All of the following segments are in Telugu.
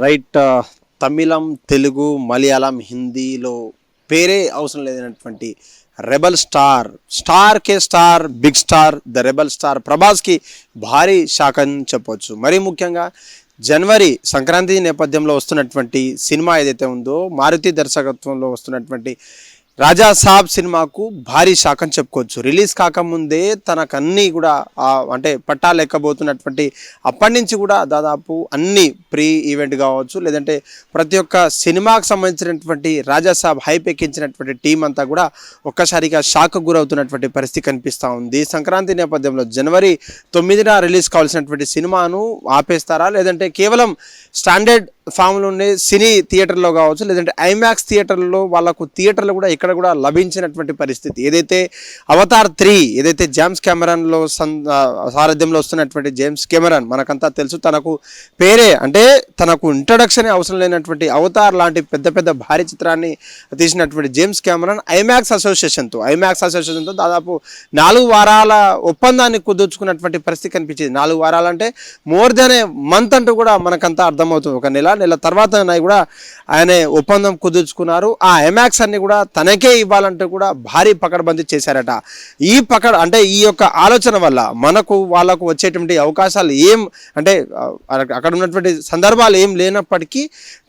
రైట్. తమిళం, తెలుగు, మలయాళం, హిందీలో పేరే అవసరం లేనటువంటి రెబల్ స్టార్, స్టార్కే star, big star, the rebel star ప్రభాస్కి భారీ షాక్ అని చెప్పవచ్చు. మరీ ముఖ్యంగా జనవరి సంక్రాంతి నేపథ్యంలో వస్తున్నటువంటి సినిమా ఏదైతే ఉందో, మారుతి దర్శకత్వంలో వస్తున్నటువంటి రాజా సాబ్ సినిమాకు భారీ షాక్ అని చెప్పుకోవచ్చు. రిలీజ్ కాకముందే తనకు అన్నీ కూడా అంటే పట్టాలు ఎక్కబోతున్నటువంటి అప్పటి నుంచి కూడా దాదాపు అన్ని ప్రీ ఈవెంట్ కావచ్చు, లేదంటే ప్రతి ఒక్క సినిమాకు సంబంధించినటువంటి రాజా సాబ్ హైప్ ఎక్కించినటువంటి టీం అంతా కూడా ఒక్కసారిగా షాక్ గురవుతున్నటువంటి పరిస్థితి కనిపిస్తూ ఉంది. సంక్రాంతి నేపథ్యంలో జనవరి 9న రిలీజ్ కావాల్సినటువంటి సినిమాను ఆపేస్తారా, లేదంటే కేవలం స్టాండర్డ్ ఫామ్లో ఉండే సినీ థియేటర్లో కావచ్చు, లేదంటే ఐమాక్స్ థియేటర్లో వాళ్ళకు థియేటర్లు కూడా ఇక్కడ కూడా లభించినటువంటి పరిస్థితి. ఏదైతే అవతార్ 3 ఏదైతే జేమ్స్ కెమెరాన్లో సారథ్యంలో వస్తున్నటువంటి జేమ్స్ కెమెరాన్ మనకంతా తెలుసు, తనకు పేరే అంటే తనకు ఇంట్రడక్షన్ అవసరం లేనటువంటి అవతార్ లాంటి పెద్ద పెద్ద భారీ చిత్రాన్ని తీసినటువంటి జేమ్స్ కెమెరాన్ ఐమాక్స్ అసోసియేషన్తో దాదాపు 4 వారాల ఒప్పందాన్ని కుదుర్చుకున్నటువంటి పరిస్థితి కనిపించింది. 4 వారాలంటే మోర్ దెన్ ఏ మంత్ అంటూ కూడా మనకంతా అర్థమవుతుంది. ఒక నెల తర్వాత కూడా ఆయన ఒప్పందం కుదుర్చుకున్నారు. ఆ ఐమాక్స్ అన్ని కూడా తనకే ఇవ్వాలంటూ కూడా భారీ పకడ్బందీ చేశారట. అంటే ఈ యొక్క ఆలోచన వల్ల వాళ్ళకు వచ్చేటువంటి అవకాశాలు అంటే అక్కడ ఉన్నటువంటి సందర్భాలు ఏం లేనప్పటికీ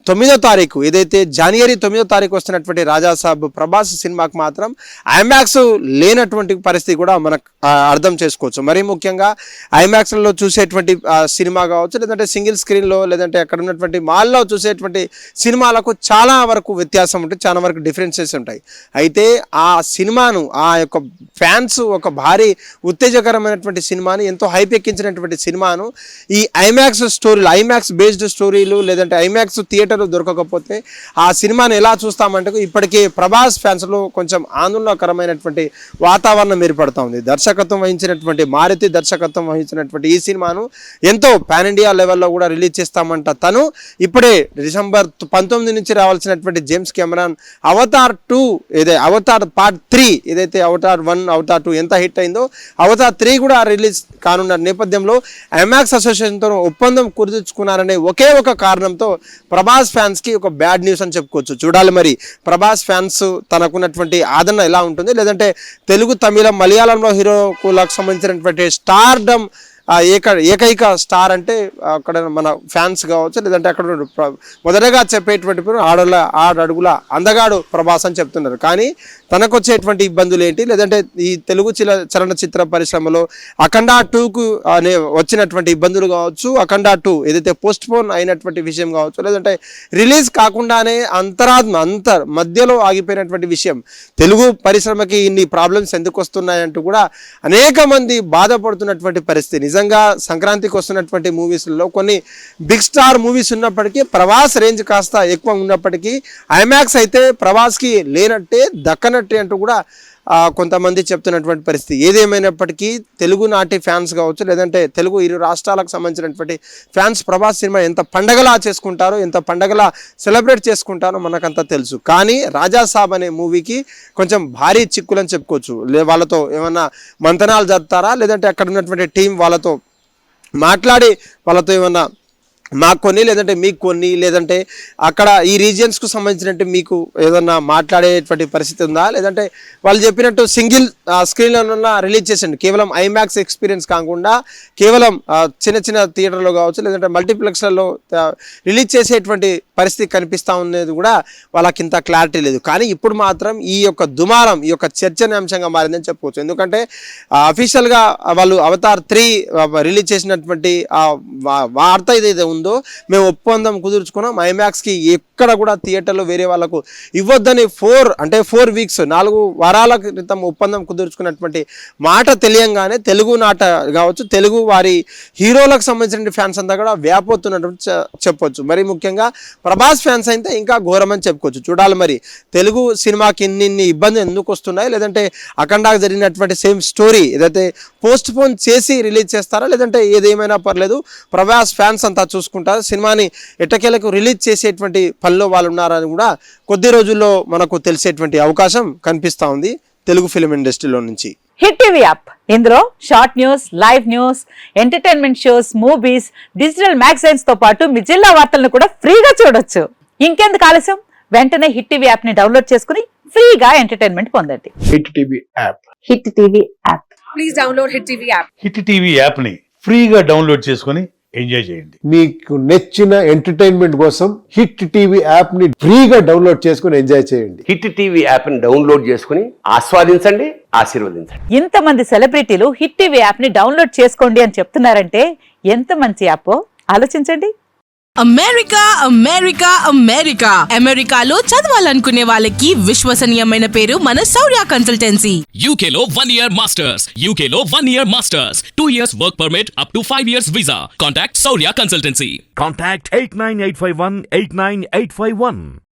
9వ తారీఖు ఏదైతే జనవరి 9వ తారీఖు వస్తున్నటువంటి రాజాసాబ్ ప్రభాస్ సినిమాకు మాత్రం ఐమాక్స్ లేనటువంటి పరిస్థితి కూడా మనకు అర్థం చేసుకోవచ్చు. మరీ ముఖ్యంగా ఐమాక్స్లో చూసేటువంటి సినిమా కావచ్చు, లేదంటే సింగిల్ స్క్రీన్లో, లేదంటే అక్కడ ఉన్నటువంటి మాల్లో చూసేటువంటి సినిమాలకు చాలా వరకు వ్యత్యాసం ఉంటుంది, చాలా వరకు డిఫరెన్సెస్ ఉంటాయి. అయితే ఆ సినిమాను ఆ యొక్క ఫ్యాన్స్ ఒక భారీ ఉత్తేజకరమైనటువంటి సినిమాని, ఎంతో హైప్ ఎక్కించినటువంటి సినిమాను ఈ ఐమాక్స్ బేస్డ్ స్టోరీలు, లేదంటే ఐమాక్స్ థియేటర్ దొరకకపోతే ఆ సినిమాను ఎలా చూస్తామంటే ఇప్పటికే ప్రభాస్ ఫ్యాన్స్లో కొంచెం ఆందోళనకరమైనటువంటి వాతావరణం ఏర్పడుతూ ఉంది. మారుతి దర్శకత్వం వహించినటువంటి ఈ సినిమాను ఎంతో పాన్ ఇండియా లెవెల్లో కూడా రిలీజ్ చేస్తామంట. తను ఇప్పుడే డిసెంబర్ 19 నుంచి రావాల్సినటువంటి జేమ్స్ కెమెరాన్ అవతార్ పార్ట్ 3 ఏదైతే అవతార్ 1 అవతార్ 2 ఎంత హిట్ అయిందో, అవతార్ 3 కూడా రిలీజ్ కానున్న నేపథ్యంలో ఐమాక్స్ అసోసియేషన్తో ఒప్పందం కుదుర్చుకున్నారనే ఒకే ఒక కారణంతో ప్రభాస్ ఫ్యాన్స్ కి ఒక బ్యాడ్ న్యూస్ అని చెప్పుకోవచ్చు. చూడాలి మరి ప్రభాస్ ఫ్యాన్స్ తనకున్నటువంటి ఆదరణ ఎలా ఉంటుంది, లేదంటే తెలుగు, తమిళం, మలయాళంలో హీరోలకు సంబంధించినటువంటి స్టార్డమ్ ఏకైక స్టార్ అంటే అక్కడ మన ఫ్యాన్స్ కావచ్చు, లేదంటే అక్కడ మొదటగా చెప్పేటువంటి ఆడడుగుల అందగాడు ప్రభాస్ అని చెప్తున్నారు. కానీ తనకు వచ్చేటువంటి ఇబ్బందులు ఏంటి, లేదంటే ఈ తెలుగు చలనచిత్ర పరిశ్రమలో అఖండ 2కు వచ్చినటువంటి ఇబ్బందులు కావచ్చు, అఖండ 2 ఏదైతే పోస్ట్ పోన్ అయినటువంటి విషయం కావచ్చు, లేదంటే రిలీజ్ కాకుండానే మధ్యలో ఆగిపోయినటువంటి విషయం, తెలుగు పరిశ్రమకి ఇన్ని ప్రాబ్లమ్స్ ఎందుకు వస్తున్నాయంటూ కూడా అనేక మంది బాధపడుతున్నటువంటి పరిస్థితి. నిజంగా సంక్రాంతికి వస్తున్నటువంటి మూవీస్లో కొన్ని బిగ్ స్టార్ మూవీస్ ఉన్నప్పటికీ ప్రభాస్ రేంజ్ కాస్త ఎక్కువ ఉన్నప్పటికీ ఐమాక్స్ అయితే ప్రభాస్కి లేనట్టే దక్కనట్టే అంటూ కూడా కొంతమంది చెప్తున్నటువంటి పరిస్థితి. ఏదేమైనప్పటికీ తెలుగు నాటి ఫ్యాన్స్ కావచ్చు, లేదంటే తెలుగు 2 రాష్ట్రాలకు సంబంధించినటువంటి ఫ్యాన్స్ ప్రభాస్ సినిమా ఎంత పండగలా చేసుకుంటారో, ఎంత పండగలా సెలబ్రేట్ చేసుకుంటారో మనకంతా తెలుసు. కానీ రాజా సాబ్ అనే మూవీకి కొంచెం భారీ చిక్కులని చెప్పుకోవచ్చు. వాళ్ళతో ఏమన్నా మంతనాలు జరుపుతారా, లేదంటే అక్కడ ఉన్నటువంటి టీం వాళ్ళతో మాట్లాడి వాళ్ళతో ఏమన్నా మాకు కొన్ని, లేదంటే మీకు కొన్ని, లేదంటే అక్కడ ఈ రీజియన్స్కు సంబంధించినట్టు మీకు ఏదన్నా మాట్లాడేటువంటి పరిస్థితి ఉందా, లేదంటే వాళ్ళు చెప్పినట్టు సింగిల్ స్క్రీన్లో రిలీజ్ చేసండి, కేవలం ఐమాక్స్ ఎక్స్పీరియన్స్ కాకుండా కేవలం చిన్న థియేటర్లో కావచ్చు, లేదంటే మల్టీప్లెక్స్లలో రిలీజ్ చేసేటువంటి పరిస్థితి కనిపిస్తూ ఉండేది కూడా వాళ్ళకి ఇంత క్లారిటీ లేదు. కానీ ఇప్పుడు మాత్రం ఈ యొక్క దుమారం, ఈ యొక్క చర్చనీయాంశంగా మారిందని చెప్పుకోవచ్చు. ఎందుకంటే అఫీషియల్గా వాళ్ళు అవతార్ 3 రిలీజ్ చేసినటువంటి వార్త ఏదైతే ఉందో, మేము ఒప్పందం కుదుర్చుకున్నాం, ఐమాక్స్కి ఎక్కడ కూడా థియేటర్లో వేరే వాళ్ళకు ఇవ్వద్దని 4 వీక్స్ 4 వారాల క్రితం ఒప్పందం కుదుర్చుకున్నటువంటి మాట తెలియంగానే తెలుగు నాట కావచ్చు, తెలుగు వారి హీరోలకు సంబంధించిన ఫ్యాన్స్ అంతా కూడా వ్యాపోతున్నట్టు చెప్పొచ్చు. మరి ముఖ్యంగా ప్రభాస్ ఫ్యాన్స్ అయితే ఇంకా ఘోరమని చెప్పుకోవచ్చు. చూడాలి మరి తెలుగు సినిమాకి ఇన్ని ఇబ్బందులు ఎందుకు వస్తున్నాయి, లేదంటే అఖండాకు జరిగినటువంటి సేమ్ స్టోరీ ఏదైతే పోస్ట్ పోన్ చేసి రిలీజ్ చేస్తారా, లేదంటే ఏదేమైనా పర్లేదు ప్రభాస్ ఫ్యాన్స్ అంతా చూసుకుంటారు, సినిమాని ఎట్టకేలకు రిలీజ్ చేసేటువంటి పనిలో వాళ్ళు ఉన్నారని కూడా కొద్ది రోజుల్లో మనకు తెలిసేటువంటి అవకాశం కనిపిస్తూ ఉంది తెలుగు ఫిలిం ఇండస్ట్రీలో నుంచి. హిట్ టీవీ యాప్ ఇందులో short news, live news, entertainment shows, movies, digital magazines తో పాటు మీ జిల్లా వార్తలను కూడా ఫ్రీగా చూడొచ్చు. ఇంకెందుకు ఆలస్యం, వెంటనే హిట్ టీవీ యాప్ ని డౌన్లోడ్ చేసుకుని ఫ్రీగా ఎంటర్టైన్మెంట్ పొందండి. Hit TV app. Hit TV app. Please download hit TV app. Hit TV app ని ఫ్రీగా డౌన్లోడ్ చేసుకొని ఎంజాయ్ చేయండి. మీకు నచ్చిన ఎంటర్టైన్మెంట్ కోసం హిట్ టీవీ యాప్ ని ఫ్రీగా డౌన్లోడ్ చేసుకుని ఎంజాయ్ చేయండి. హిట్ టీవీ యాప్ ని డౌన్లోడ్ చేసుకుని ఆస్వాదించండి, ఆశీర్వదించండి. ఇంతమంది సెలబ్రిటీలు హిట్ టీవీ యాప్ ని డౌన్లోడ్ చేసుకోండి అని చెప్తున్నారంటే ఎంత మంచి యాప్ ఆలోచించండి. అమెరికా అమెరికా అమెరికా అమెరికాలో చదవాలనుకునే వాళ్ళకి విశ్వసనీయమైన పేరు మన శౌర్య కన్సల్టెన్సీ. UK లో 1 year masters. UK లో 1 year masters. 2 years work permit up to 5 years visa. Contact Saurya Consultancy. Contact 89851 89851.